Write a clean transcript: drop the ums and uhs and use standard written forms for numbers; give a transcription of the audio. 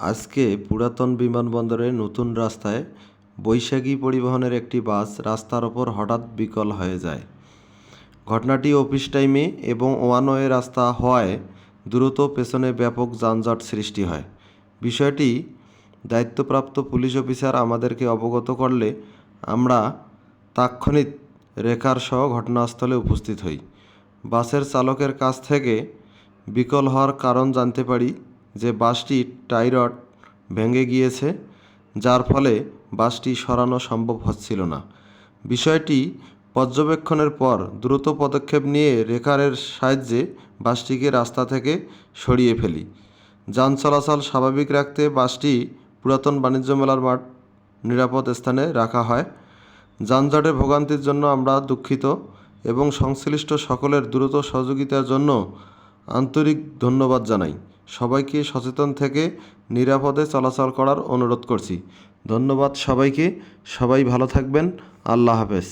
আজকে পুরাতন বিমানবন্দরে নতুন রাস্তায় বৈশাখী পরিবহনের একটি বাস রাস্তার ওপর হঠাৎ বিকল হয়ে যায়। ঘটনাটি অফিস টাইমে এবং ওয়ান ওয়ে রাস্তা হওয়ায় দ্রুত পেছনে ব্যাপক যানজট সৃষ্টি হয়। বিষয়টি দায়িত্বপ্রাপ্ত পুলিশ অফিসার আমাদেরকে অবগত করলে আমরা তাৎক্ষণিক রেকার সহ ঘটনাস্থলে উপস্থিত হই। বাসের চালকের কাছ থেকে বিকল হওয়ার কারণ জানতে পারি যে বাসটির টাই রড ভেঙে গিয়েছে, যার ফলে বাসটি সরানো সম্ভব হচ্ছিল না। বিষয়টি পর্যবেক্ষণের পর দ্রুত পদক্ষেপ নিয়ে রেকারের সাহায্যে বাসটিকে রাস্তা থেকে সরিয়ে ফেলি। যান চলাচল স্বাভাবিক রাখতে বাসটি পুরাতন বাণিজ্য মেলার মাঠ নিরাপদ স্থানে রাখা হয়। যানজটে ভোগান্তির জন্য আমরা দুঃখিত এবং সংশ্লিষ্ট সকলের দ্রুত সহযোগিতার জন্য আন্তরিক ধন্যবাদ জানাই। সবাইকে সচেতন থেকে নিরাপদে চলাচল করার অনুরোধ করছি। ধন্যবাদ সবাইকে। সবাই ভালো থাকবেন। আল্লাহ হাফেজ।